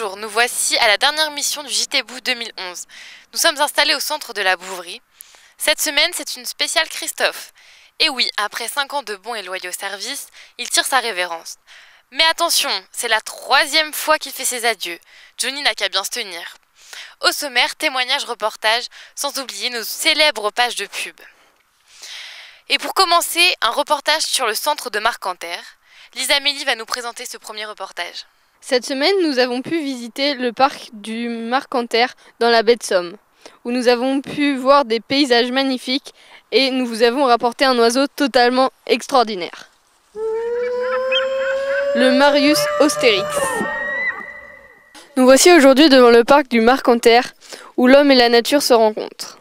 Bonjour, nous voici à la dernière mission du JT Bou 2011. Nous sommes installés au centre de la Bouverie. Cette semaine, c'est une spéciale Christophe. Et oui, après 5 ans de bons et loyaux services, il tire sa révérence. Mais attention, c'est la 3e fois qu'il fait ses adieux. Johnny n'a qu'à bien se tenir. Au sommaire, témoignages, reportages, sans oublier nos célèbres pages de pub. Et pour commencer, un reportage sur le centre de Marcanterre. Lisa Mélie va nous présenter ce premier reportage. Cette semaine, nous avons pu visiter le parc du Marcanterre dans la baie de Somme, où nous avons pu voir des paysages magnifiques et nous vous avons rapporté un oiseau totalement extraordinaire. Le Marius Austerix. Nous voici aujourd'hui devant le parc du Marcanterre, où l'homme et la nature se rencontrent.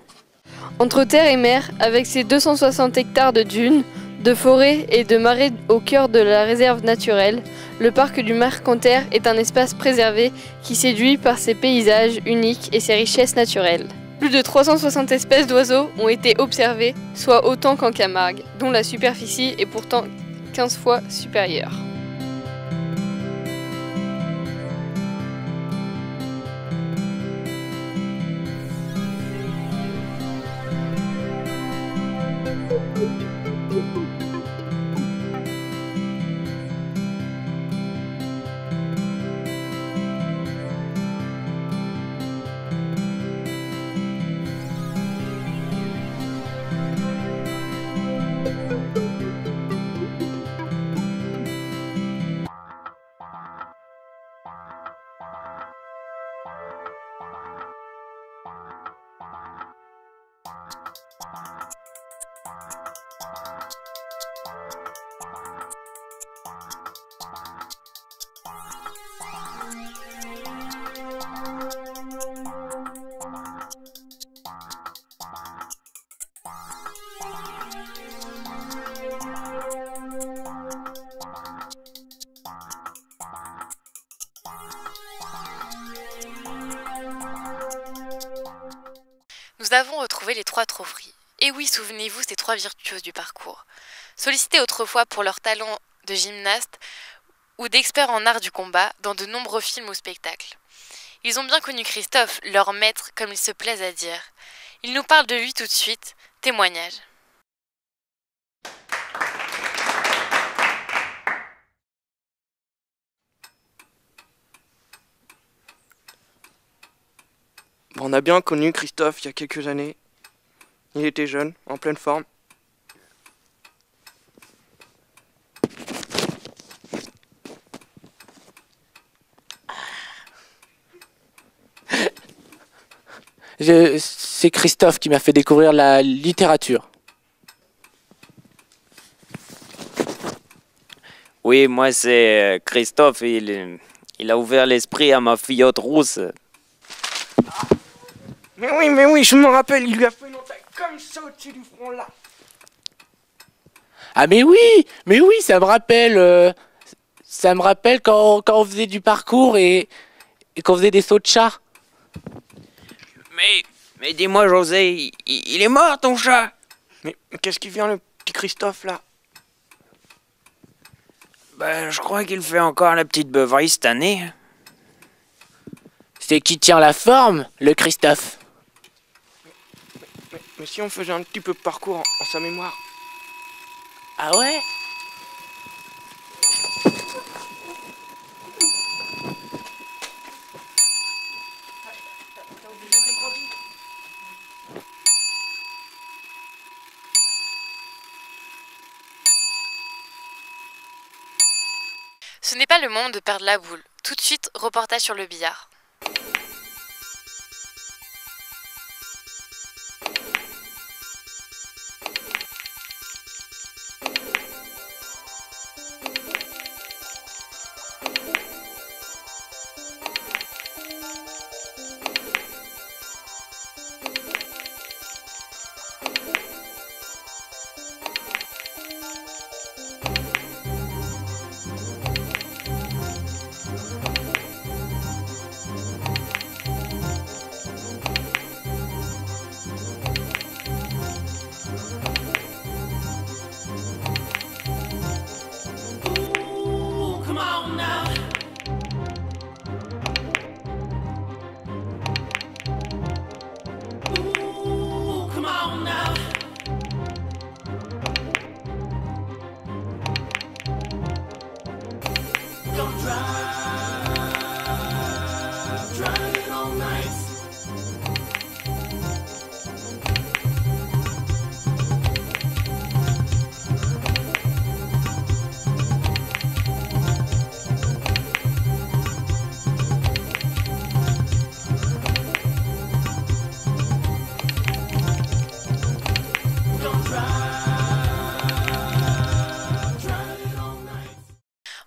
Entre terre et mer, avec ses 260 hectares de dunes, de forêts et de marais au cœur de la réserve naturelle, le parc du Marcanterre est un espace préservé qui séduit par ses paysages uniques et ses richesses naturelles. Plus de 360 espèces d'oiseaux ont été observées, soit autant qu'en Camargue, dont la superficie est pourtant 15 fois supérieure. Nous avons retrouvé les 3 trophées. Et oui, souvenez-vous, ces 3 virtuoses du parcours. Sollicités autrefois pour leur talent de gymnaste ou d'experts en art du combat dans de nombreux films ou spectacles. Ils ont bien connu Christophe, leur maître, comme ils se plaisent à dire. Ils nous parlent de lui tout de suite. Témoignage. On a bien connu Christophe il y a quelques années. Il était jeune, en pleine forme. C'est Christophe qui m'a fait découvrir la littérature. Oui, moi c'est Christophe, il a ouvert l'esprit à ma filleotte rousse. Mais oui, je m'en rappelle, il lui a fait une entaille comme ça au-dessus du front là. Ah mais oui, ça me rappelle quand on faisait du parcours et qu'on faisait des sauts de chat. Mais dis-moi José, il est mort ton chat? Mais qu'est-ce qui vient le petit Christophe là? Ben, je crois qu'il fait encore la petite beuverie cette année. C'est qui tient la forme, le Christophe. Mais si on faisait un petit peu de parcours en sa mémoire. Ah ouais? Ce n'est pas le moment de perdre la boule. Tout de suite, reportage sur le billard.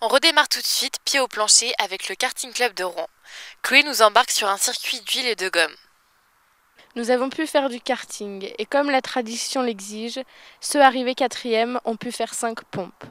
On redémarre tout de suite, pied au plancher, avec le karting club de Rouen. Chloé nous embarque sur un circuit d'huile et de gomme. Nous avons pu faire du karting et comme la tradition l'exige, ceux arrivés 4e ont pu faire 5 pompes.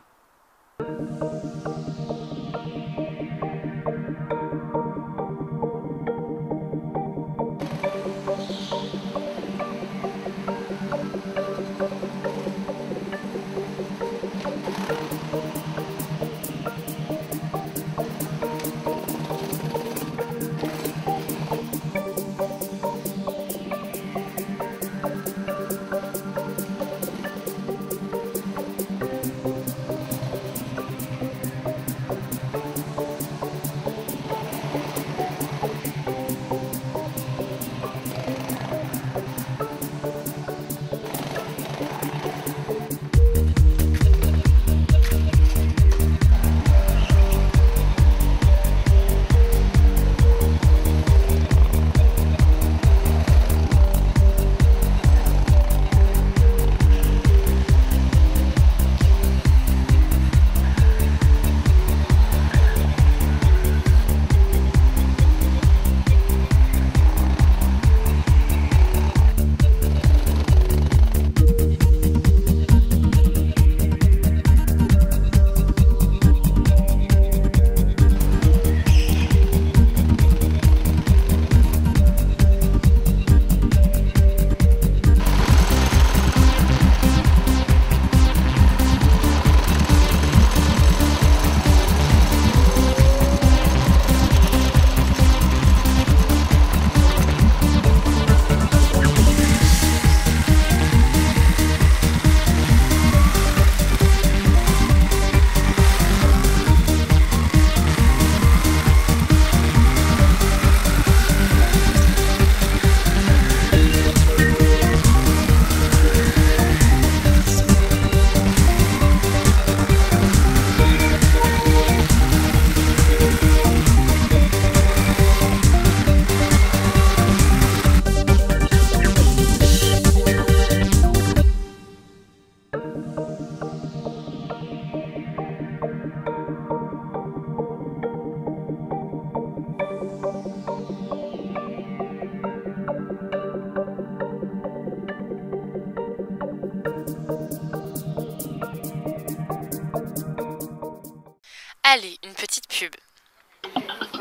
Allez, une petite pub.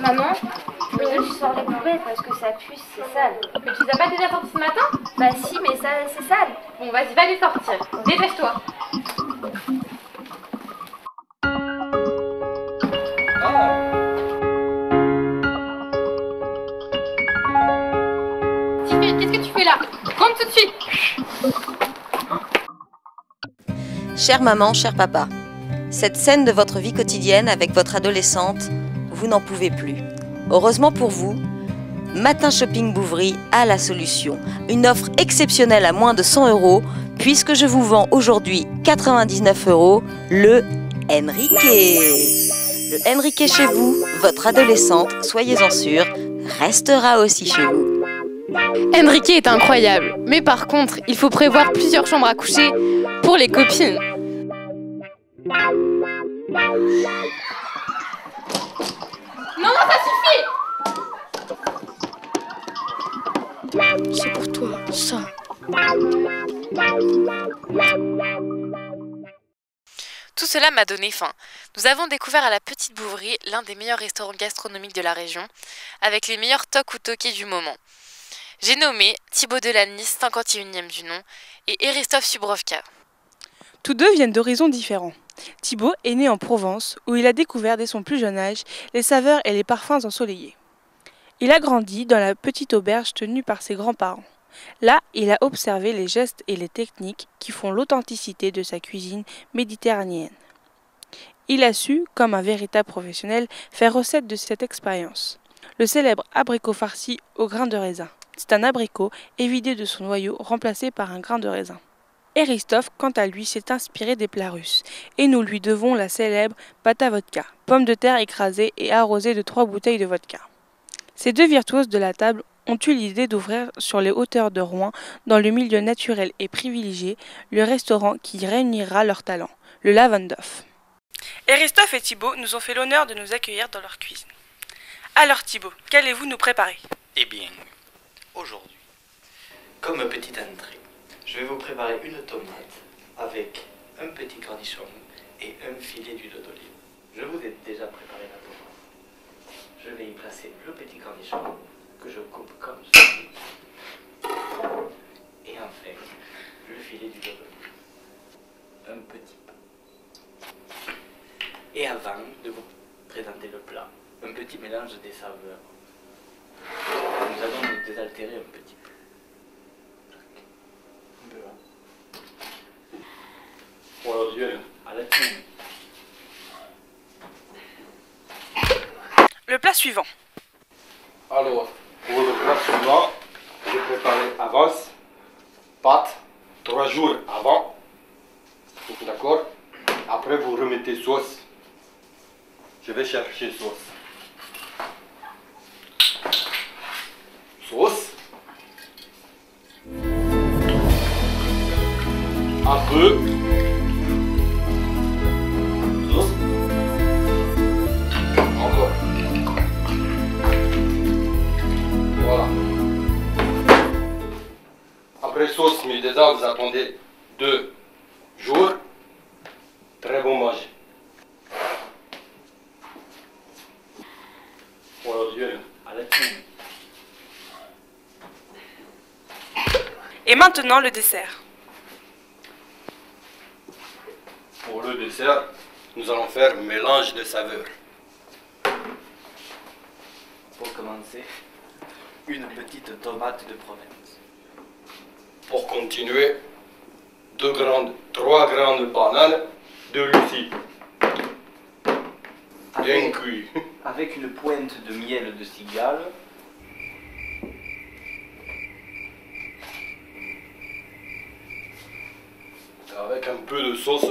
Maman, je veux que tu sors les poubelles parce que ça pue, c'est sale. Mais tu les as pas déjà sortis ce matin? Bah si, mais ça, c'est sale. Bon, vas-y, va les sortir. Dépêche-toi. Tiffany, qu'est-ce que tu fais là? Rentre tout de suite. Chère maman, cher papa, cette scène de votre vie quotidienne avec votre adolescente, vous n'en pouvez plus. Heureusement pour vous, Matin Shopping Bouvry a la solution. Une offre exceptionnelle à moins de 100 €, puisque je vous vends aujourd'hui 99 € le Enrique. Le Enrique chez vous, votre adolescente, soyez-en sûrs, restera aussi chez vous. Enrique est incroyable, mais par contre, il faut prévoir plusieurs chambres à coucher pour les copines. Non, ça suffit. C'est pour toi, ça. Tout cela m'a donné faim. Nous avons découvert à la Petite Bouvry l'un des meilleurs restaurants gastronomiques de la région, avec les meilleurs tocs ou tokis du moment. J'ai nommé Thibaut Delannis, 51e du nom, et Eristov Subrovka. Tous deux viennent d'horizons différents. Thibaut est né en Provence, où il a découvert dès son plus jeune âge les saveurs et les parfums ensoleillés. Il a grandi dans la petite auberge tenue par ses grands-parents. Là, il a observé les gestes et les techniques qui font l'authenticité de sa cuisine méditerranéenne. Il a su, comme un véritable professionnel, faire recette de cette expérience. Le célèbre abricot farci au grain de raisin. C'est un abricot évidé de son noyau remplacé par un grain de raisin. Eristoff, quant à lui, s'est inspiré des plats russes, et nous lui devons la célèbre pâte à vodka, pommes de terre écrasées et arrosées de 3 bouteilles de vodka. Ces deux virtuoses de la table ont eu l'idée d'ouvrir sur les hauteurs de Rouen, dans le milieu naturel et privilégié, le restaurant qui réunira leurs talents, le Lavendorf. Eristoff et Thibaut nous ont fait l'honneur de nous accueillir dans leur cuisine. Alors Thibaut, qu'allez-vous nous préparer? Eh bien, aujourd'hui, comme petite entrée, je vais vous préparer une tomate avec un petit cornichon et un filet d'huile d'olive. Je vous ai déjà préparé la tomate. Je vais y placer le petit cornichon que je coupe comme ceci. Et enfin, le filet d'huile d'olive. Un petit peu. Et avant de vous présenter le plat, un petit mélange des saveurs. Nous allons nous désaltérer un petit peu. Voilà, Dieu. À la cuisine. Le plat suivant. Alors, pour le plat suivant, j'ai préparé avance, pâte, 3 jours avant. D'accord? Après, vous remettez sauce. Je vais chercher sauce. Sauce. Un peu. Sauce. Encore. Voilà. Après sauce mise dedans, vous attendez 2 jours. Très bon manger. Voilà, Dieu. À la cuisine. Et maintenant le dessert. Pour le dessert, nous allons faire un mélange de saveurs. Pour commencer, une petite tomate de Provence. Pour continuer, 3 grandes bananes de Lucie. Bien cuit. Avec une pointe de miel de cigale. Avec un peu de sauce.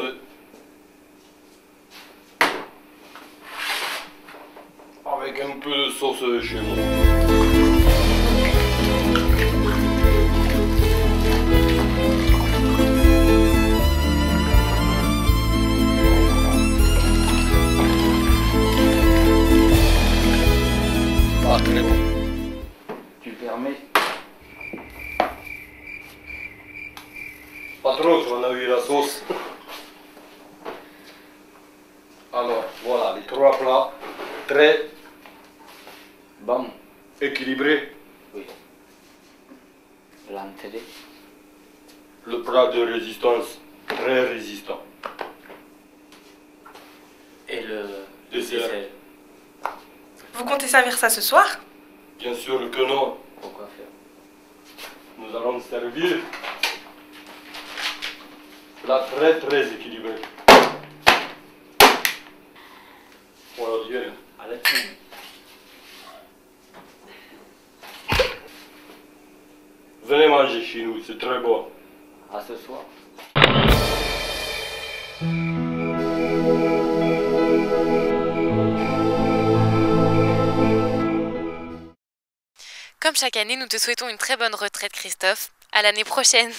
Avec un peu de sauce chez moi. Ah, très bon. Tu permets. Pas trop, on a eu la sauce. Alors, voilà, les 3 plats très Bon. équilibrés. Oui. L'entrée. Le plat de résistance, très résistant. Et le Dessert. Vous comptez servir ça ce soir? Bien sûr que non. Pourquoi faire? Nous allons servir plat très très équilibré. Voilà, Dieu. À la cuisine. Venez manger chez nous, c'est très bon. À ce soir. Comme chaque année, nous te souhaitons une très bonne retraite, Christophe. À l'année prochaine.